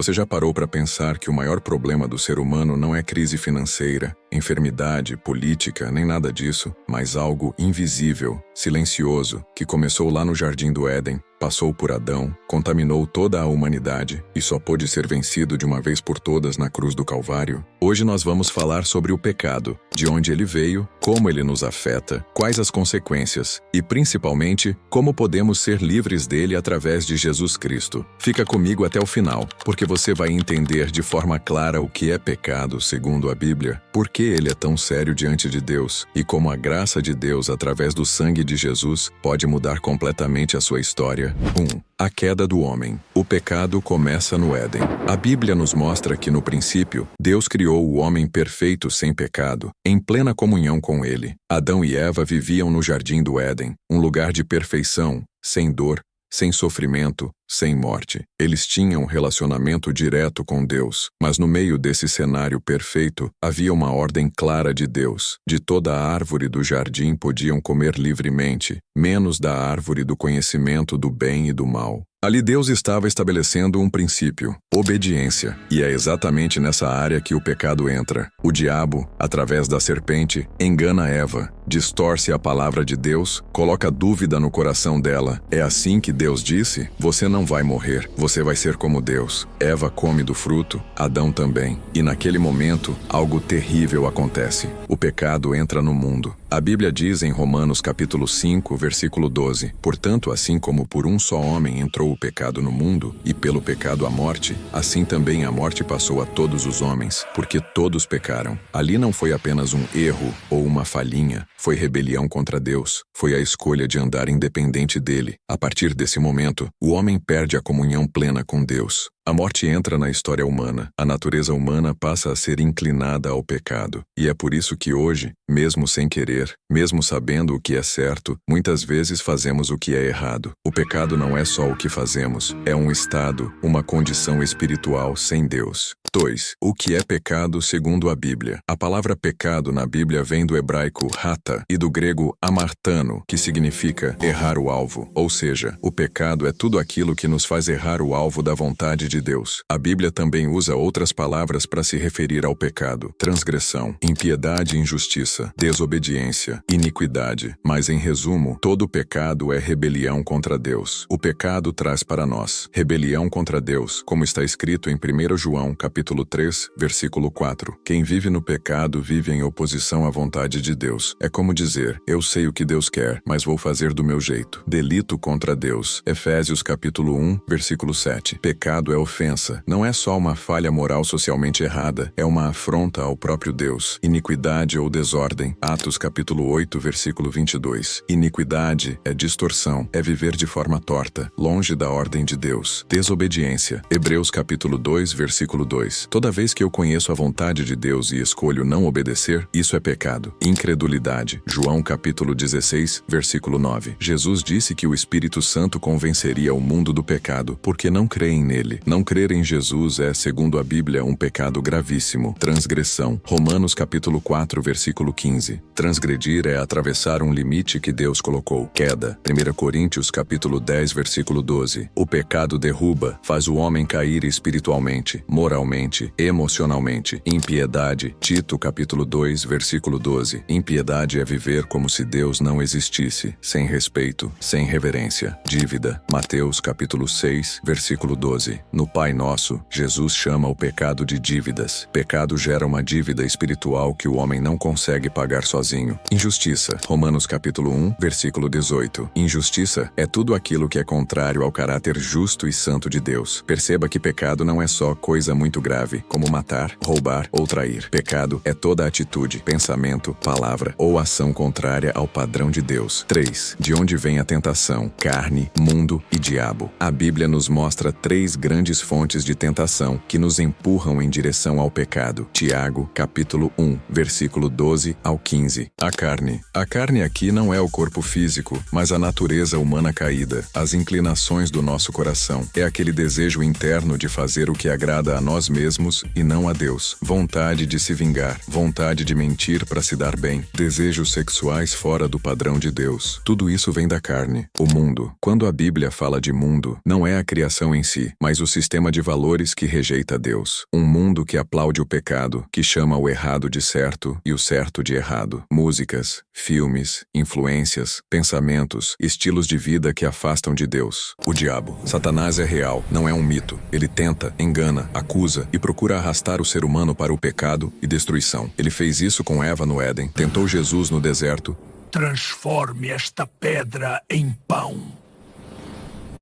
Você já parou para pensar que o maior problema do ser humano não é crise financeira, enfermidade, política, nem nada disso, mas algo invisível, silencioso, que começou lá no Jardim do Éden, passou por Adão, contaminou toda a humanidade e só pôde ser vencido de uma vez por todas na cruz do Calvário? Hoje nós vamos falar sobre o pecado, de onde ele veio, como ele nos afeta, quais as consequências e, principalmente, como podemos ser livres dele através de Jesus Cristo. Fica comigo até o final, porque você vai entender de forma clara o que é pecado segundo a Bíblia, por que ele é tão sério diante de Deus e como a graça de Deus através do sangue de Jesus pode mudar completamente a sua história. 1. A queda do homem. O pecado começa no Éden. A Bíblia nos mostra que, no princípio, Deus criou o homem perfeito sem pecado, em plena comunhão com ele. Adão e Eva viviam no Jardim do Éden, um lugar de perfeição, sem dor, sem sofrimento, sem morte. Eles tinham um relacionamento direto com Deus, mas no meio desse cenário perfeito, havia uma ordem clara de Deus. De toda a árvore do jardim podiam comer livremente, menos da árvore do conhecimento do bem e do mal. Ali Deus estava estabelecendo um princípio, obediência, e é exatamente nessa área que o pecado entra. O diabo, através da serpente, engana Eva, distorce a palavra de Deus, coloca dúvida no coração dela. É assim que Deus disse: você não vai morrer, você vai ser como Deus. Eva come do fruto, Adão também. E naquele momento, algo terrível acontece. O pecado entra no mundo. A Bíblia diz em Romanos capítulo 5, versículo 12: portanto, assim como por um só homem entrou o pecado no mundo, e pelo pecado a morte, assim também a morte passou a todos os homens, porque todos pecaram. Ali não foi apenas um erro ou uma falhinha, foi rebelião contra Deus, foi a escolha de andar independente dele. A partir desse momento, o homem perde a comunhão plena com Deus. A morte entra na história humana, a natureza humana passa a ser inclinada ao pecado. E é por isso que hoje, mesmo sem querer, mesmo sabendo o que é certo, muitas vezes fazemos o que é errado. O pecado não é só o que fazemos, é um estado, uma condição espiritual sem Deus. 2. O que é pecado segundo a Bíblia? A palavra pecado na Bíblia vem do hebraico hata e do grego amartano, que significa errar o alvo. Ou seja, o pecado é tudo aquilo que nos faz errar o alvo da vontade de Deus. A Bíblia também usa outras palavras para se referir ao pecado: transgressão, impiedade e injustiça, desobediência, iniquidade. Mas em resumo, todo pecado é rebelião contra Deus. O pecado traz para nós rebelião contra Deus, como está escrito em 1 João capítulo 3, versículo 4. Quem vive no pecado vive em oposição à vontade de Deus. É como dizer: eu sei o que Deus quer, mas vou fazer do meu jeito. Delito contra Deus. Efésios capítulo 1, versículo 7. Pecado é ofensa. Não é só uma falha moral socialmente errada, é uma afronta ao próprio Deus. Iniquidade ou desordem. Atos capítulo 8, versículo 22. Iniquidade é distorção, é viver de forma torta, longe da ordem de Deus. Desobediência. Hebreus capítulo 2, versículo 2. Toda vez que eu conheço a vontade de Deus e escolho não obedecer, isso é pecado. Incredulidade. João capítulo 16, versículo 9. Jesus disse que o Espírito Santo convenceria o mundo do pecado, porque não creem nele. Não crer em Jesus é, segundo a Bíblia, um pecado gravíssimo. Transgressão. Romanos capítulo 4, versículo 15. Transgredir é atravessar um limite que Deus colocou. Queda. 1 Coríntios capítulo 10, versículo 12. O pecado derruba, faz o homem cair espiritualmente, moralmente, emocionalmente. Impiedade. Tito capítulo 2, versículo 12. Impiedade é viver como se Deus não existisse, sem respeito, sem reverência. Dívida. Mateus capítulo 6, versículo 12. No Pai Nosso, Jesus chama o pecado de dívidas. Pecado gera uma dívida espiritual que o homem não consegue pagar sozinho. Injustiça. Romanos capítulo 1, versículo 18. Injustiça é tudo aquilo que é contrário ao caráter justo e santo de Deus. Perceba que pecado não é só coisa muito grave, como matar, roubar ou trair. Pecado é toda atitude, pensamento, palavra ou ação contrária ao padrão de Deus. 3. De onde vem a tentação? Carne, mundo e diabo. A Bíblia nos mostra 3 grandes fontes de tentação que nos empurram em direção ao pecado. Tiago, capítulo 1, versículo 12 ao 15. A A carne. A carne aqui não é o corpo físico, mas a natureza humana caída, as inclinações do nosso coração. É aquele desejo interno de fazer o que agrada a nós mesmos e não a Deus. Vontade de se vingar, vontade de mentir para se dar bem, desejos sexuais fora do padrão de Deus. Tudo isso vem da carne. O mundo. Quando a Bíblia fala de mundo, não é a criação em si, mas o sistema de valores que rejeita Deus. Um mundo que aplaude o pecado, que chama o errado de certo e o certo de errado. Músicas, filmes, influências, pensamentos, estilos de vida que afastam de Deus. O diabo. Satanás é real, não é um mito. Ele tenta, engana, acusa e procura arrastar o ser humano para o pecado e destruição. Ele fez isso com Eva no Éden, tentou Jesus no deserto. Transforme esta pedra em pão.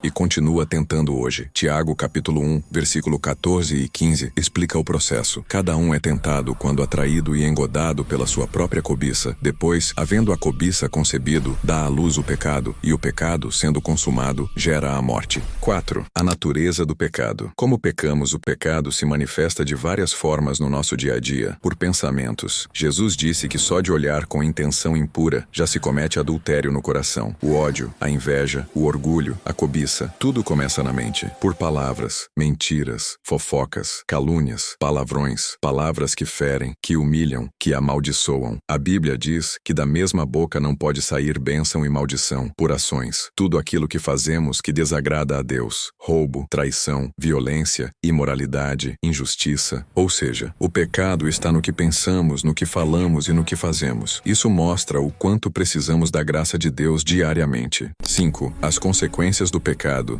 E continua tentando hoje. Tiago capítulo 1, versículo 14 e 15 explica o processo. Cada um é tentado quando atraído e engodado pela sua própria cobiça. Depois, havendo a cobiça concebido, dá à luz o pecado, e o pecado, sendo consumado, gera a morte. 4. A natureza do pecado. Como pecamos, o pecado se manifesta de várias formas no nosso dia a dia. Por pensamentos. Jesus disse que só de olhar com intenção impura já se comete adultério no coração. O ódio, a inveja, o orgulho, a cobiça. Tudo começa na mente. Por palavras, mentiras, fofocas, calúnias, palavrões, palavras que ferem, que humilham, que amaldiçoam. A Bíblia diz que da mesma boca não pode sair bênção e maldição. Por ações. Tudo aquilo que fazemos que desagrada a Deus. Roubo, traição, violência, imoralidade, injustiça. Ou seja, o pecado está no que pensamos, no que falamos e no que fazemos. Isso mostra o quanto precisamos da graça de Deus diariamente. 5. As consequências do pecado.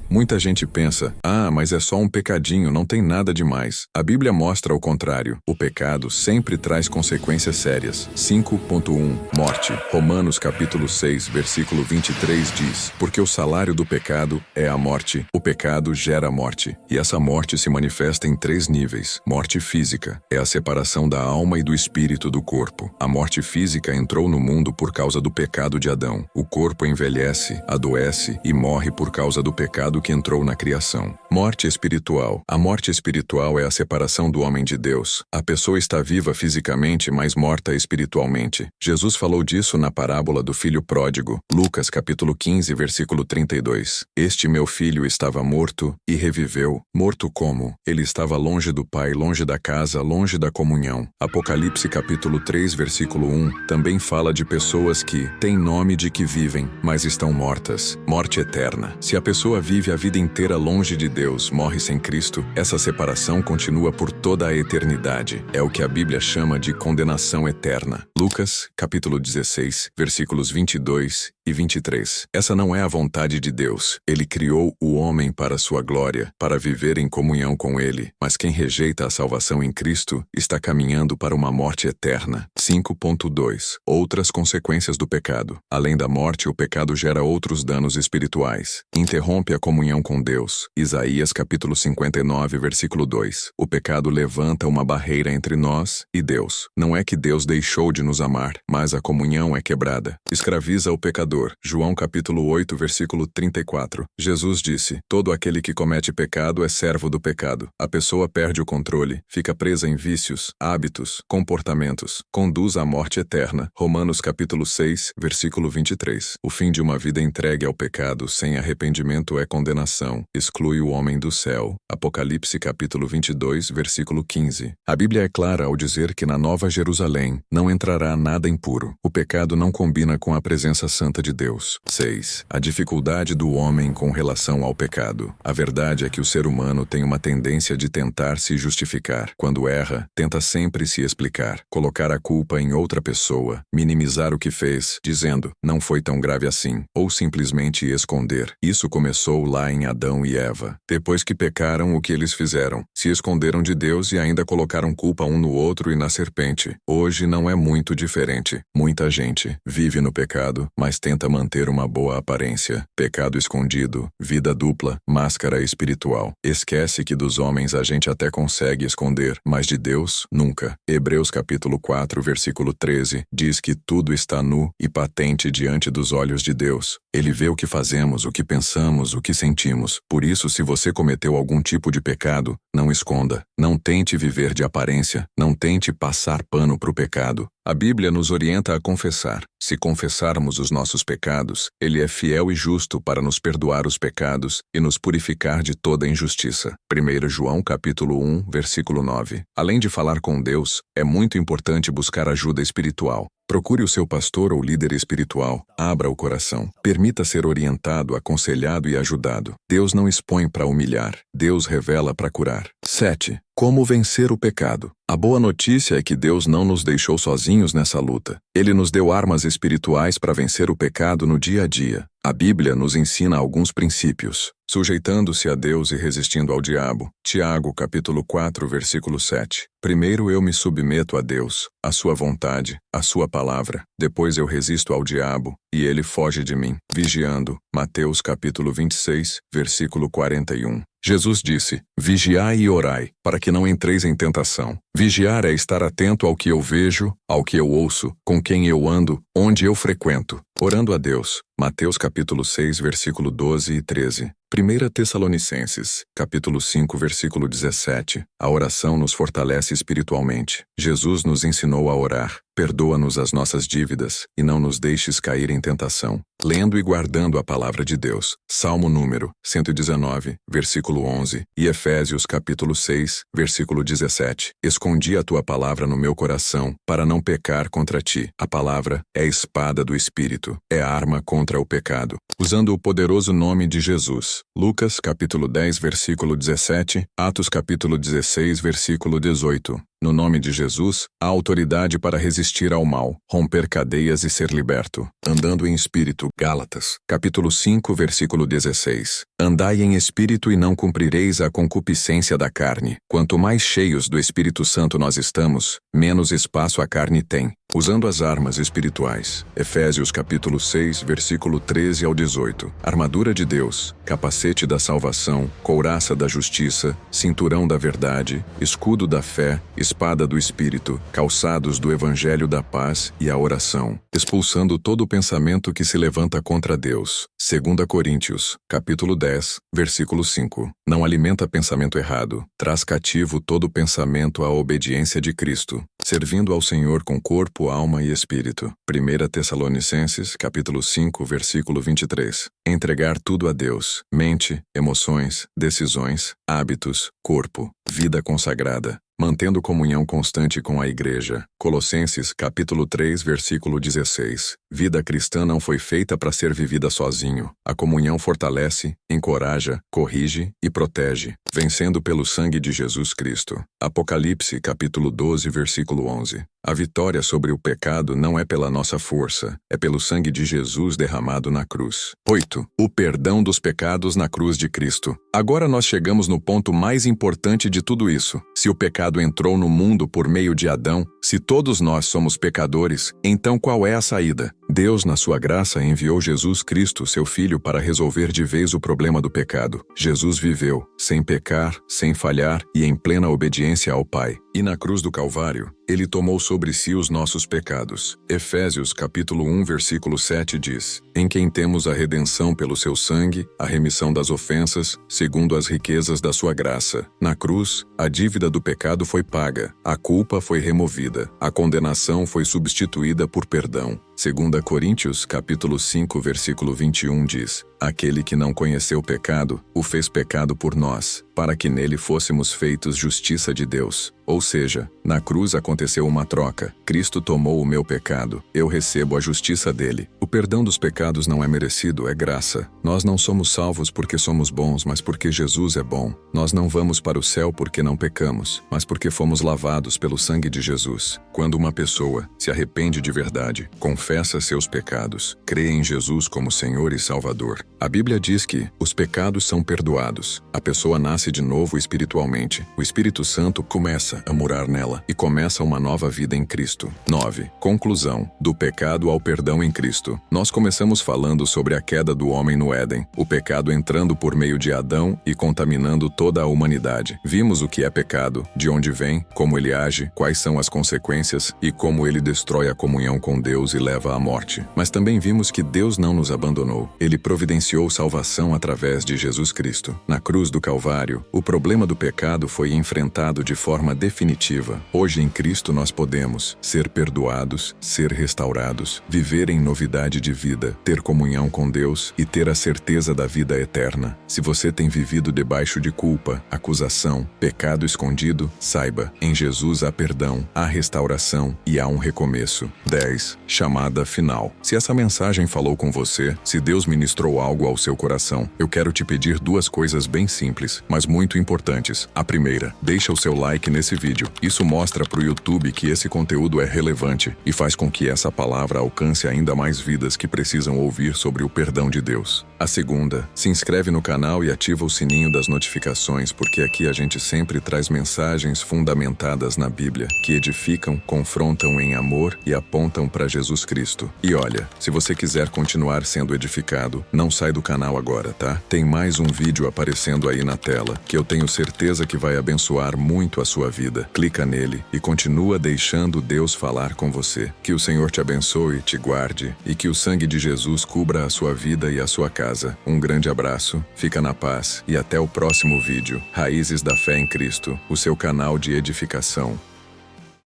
Muita gente pensa, mas é só um pecadinho, não tem nada demais. A Bíblia mostra o contrário. O pecado sempre traz consequências sérias. 5.1 Morte. Romanos capítulo 6, versículo 23 diz: porque o salário do pecado é a morte. O pecado gera morte. E essa morte se manifesta em 3 níveis. Morte física. É a separação da alma e do espírito do corpo. A morte física entrou no mundo por causa do pecado de Adão. O corpo envelhece, adoece e morre por causa do pecado que entrou na criação. Morte espiritual. A morte espiritual é a separação do homem de Deus. A pessoa está viva fisicamente, mas morta espiritualmente. Jesus falou disso na parábola do filho pródigo. Lucas capítulo 15, versículo 32. Este meu filho estava morto e reviveu. Morto como? Ele estava longe do Pai, longe da casa, longe da comunhão. Apocalipse capítulo 3, versículo 1 também fala de pessoas que têm nome de que vivem, mas estão mortas. Morte eterna. Se a pessoa vive a vida inteira longe de Deus, morre sem Cristo, essa separação continua por toda a eternidade. É o que a Bíblia chama de condenação eterna. Lucas, capítulo 16, versículos 22 e 23. Essa não é a vontade de Deus. Ele criou o homem para sua glória, para viver em comunhão com Ele. Mas quem rejeita a salvação em Cristo está caminhando para uma morte eterna. 5.2 Outras consequências do pecado. Além da morte, o pecado gera outros danos espirituais. Interrompe a comunhão com Deus. Isaías capítulo 59, versículo 2. O pecado levanta uma barreira entre nós e Deus. Não é que Deus deixou de nos amar, mas a comunhão é quebrada. Escraviza o pecador. João capítulo 8, versículo 34. Jesus disse: todo aquele que comete pecado é servo do pecado. A pessoa perde o controle, fica presa em vícios, hábitos, comportamentos, conduz à morte eterna. Romanos capítulo 6, versículo 23. O fim de uma vida entregue ao pecado sem arrependimento é condenação. Exclui o homem do céu. Apocalipse capítulo 22, versículo 15. A Bíblia é clara ao dizer que na Nova Jerusalém não entrará nada impuro. O pecado não combina com a presença santa de Deus. 6. A dificuldade do homem com relação ao pecado. A verdade é que o ser humano tem uma tendência de tentar se justificar. Quando erra, tenta sempre se explicar, colocar a culpa em outra pessoa, minimizar o que fez, dizendo, não foi tão grave assim, ou simplesmente esconder. Isso começou lá em Adão e Eva. Depois que pecaram, o que eles fizeram? Se esconderam de Deus e ainda colocaram culpa um no outro e na serpente. Hoje não é muito diferente. Muita gente vive no pecado, mas tenta manter uma boa aparência. Pecado escondido, vida dupla, máscara espiritual. Esquece que dos homens a gente até consegue esconder, mas de Deus, nunca. Hebreus capítulo 4, versículo 13, diz que tudo está nu e patente diante dos olhos de Deus. Ele vê o que fazemos, o que pensamos, o que sentimos. Por isso, se você cometeu algum tipo de pecado, não esconda. Não tente viver de aparência. Não tente passar pano pro pecado. A Bíblia nos orienta a confessar. Se confessarmos os nossos pecados, Ele é fiel e justo para nos perdoar os pecados e nos purificar de toda injustiça. 1 João capítulo 1, versículo 9. Além de falar com Deus, é muito importante buscar ajuda espiritual. Procure o seu pastor ou líder espiritual. Abra o coração. Permita ser orientado, aconselhado e ajudado. Deus não expõe para humilhar. Deus revela para curar. 7. Como vencer o pecado? A boa notícia é que Deus não nos deixou sozinhos nessa luta. Ele nos deu armas espirituais para vencer o pecado no dia a dia. A Bíblia nos ensina alguns princípios. Sujeitando-se a Deus e resistindo ao diabo. Tiago, capítulo 4, versículo 7. Primeiro eu me submeto a Deus, à sua vontade, à sua palavra. Depois eu resisto ao diabo, e ele foge de mim. Vigiando. Mateus, capítulo 26, versículo 41. Jesus disse: vigiai e orai, para que não entreis em tentação. Vigiar é estar atento ao que eu vejo, ao que eu ouço, com quem eu ando, onde eu frequento. Orando a Deus. Mateus capítulo 6, versículo 12 e 13. 1 Tessalonicenses, capítulo 5, versículo 17. A oração nos fortalece espiritualmente. Jesus nos ensinou a orar. Perdoa-nos as nossas dívidas e não nos deixes cair em tentação. Lendo e guardando a palavra de Deus. Salmo número 119, versículo 11. E Efésios capítulo 6, versículo 17. Escondi a tua palavra no meu coração, para não pecar contra ti. A palavra é a espada do Espírito, é arma contra o pecado. Usando o poderoso nome de Jesus. Lucas capítulo 10, versículo 17. Atos capítulo 16, versículo 18. No nome de Jesus, há autoridade para resistir ao mal, romper cadeias e ser liberto. Andando em espírito. Gálatas, capítulo 5, versículo 16. Andai em espírito e não cumprireis a concupiscência da carne. Quanto mais cheios do Espírito Santo nós estamos, menos espaço a carne tem. Usando as armas espirituais. Efésios capítulo 6, versículo 13 ao 18. Armadura de Deus, capacete da salvação, couraça da justiça, cinturão da verdade, escudo da fé, espada do Espírito, calçados do Evangelho da paz e a oração, expulsando todo pensamento que se levanta contra Deus. 2 Coríntios, capítulo 10, versículo 5. Não alimenta pensamento errado, traz cativo todo pensamento à obediência de Cristo, servindo ao Senhor com corpo, alma e espírito. 1 Tessalonicenses, capítulo 5, versículo 23. Entregar tudo a Deus, mente, emoções, decisões, hábitos, corpo, vida consagrada, mantendo comunhão constante com a Igreja. Colossenses, capítulo 3, versículo 16. Vida cristã não foi feita para ser vivida sozinho. A comunhão fortalece, encoraja, corrige e protege, vencendo pelo sangue de Jesus Cristo. Apocalipse, capítulo 12, versículo 11. A vitória sobre o pecado não é pela nossa força, é pelo sangue de Jesus derramado na cruz. 8. O perdão dos pecados na cruz de Cristo. Agora nós chegamos no ponto mais importante de tudo isso. Se o pecado entrou no mundo por meio de Adão, se todos nós somos pecadores, então qual é a saída? Deus, na sua graça, enviou Jesus Cristo, seu Filho, para resolver de vez o problema do pecado. Jesus viveu, sem pecar, sem falhar e em plena obediência ao Pai. E na cruz do Calvário, Ele tomou sobre si os nossos pecados. Efésios capítulo 1, versículo 7 diz: em quem temos a redenção pelo seu sangue, a remissão das ofensas, segundo as riquezas da sua graça. Na cruz, a dívida do pecado foi paga, a culpa foi removida, a condenação foi substituída por perdão. 2 Coríntios, capítulo 5, versículo 21 diz: aquele que não conheceu o pecado, o fez pecado por nós, para que nele fôssemos feitos justiça de Deus. Ou seja, na cruz aconteceu uma troca. Cristo tomou o meu pecado, eu recebo a justiça dele. O perdão dos pecados não é merecido, é graça. Nós não somos salvos porque somos bons, mas porque Jesus é bom. Nós não vamos para o céu porque não pecamos, mas porque fomos lavados pelo sangue de Jesus. Quando uma pessoa se arrepende de verdade, confessa seus pecados, crê em Jesus como Senhor e Salvador, a Bíblia diz que os pecados são perdoados. A pessoa nasce de novo espiritualmente. O Espírito Santo começa a morar nela e começa uma nova vida em Cristo. 9. Conclusão. Do pecado ao perdão em Cristo. Nós começamos falando sobre a queda do homem no Éden, o pecado entrando por meio de Adão e contaminando toda a humanidade. Vimos o que é pecado, de onde vem, como ele age, quais são as consequências e como ele destrói a comunhão com Deus e leva à morte. Mas também vimos que Deus não nos abandonou. Ele providenciou iniciou salvação através de Jesus Cristo. Na cruz do Calvário, o problema do pecado foi enfrentado de forma definitiva. Hoje em Cristo nós podemos ser perdoados, ser restaurados, viver em novidade de vida, ter comunhão com Deus e ter a certeza da vida eterna. Se você tem vivido debaixo de culpa, acusação, pecado escondido, saiba, em Jesus há perdão, há restauração e há um recomeço. 10. Chamada final. Se essa mensagem falou com você, se Deus ministrou algo ao seu coração, eu quero te pedir duas coisas bem simples, mas muito importantes. A primeira, deixa o seu like nesse vídeo. Isso mostra para o YouTube que esse conteúdo é relevante e faz com que essa palavra alcance ainda mais vidas que precisam ouvir sobre o perdão de Deus. A segunda, se inscreve no canal e ativa o sininho das notificações, porque aqui a gente sempre traz mensagens fundamentadas na Bíblia, que edificam, confrontam em amor e apontam para Jesus Cristo. E olha, se você quiser continuar sendo edificado, não sai do canal agora, tá? Tem mais um vídeo aparecendo aí na tela, que eu tenho certeza que vai abençoar muito a sua vida. Clica nele e continua deixando Deus falar com você. Que o Senhor te abençoe, te guarde e que o sangue de Jesus cubra a sua vida e a sua casa. Um grande abraço, fica na paz e até o próximo vídeo. Raízes da Fé em Cristo, o seu canal de edificação.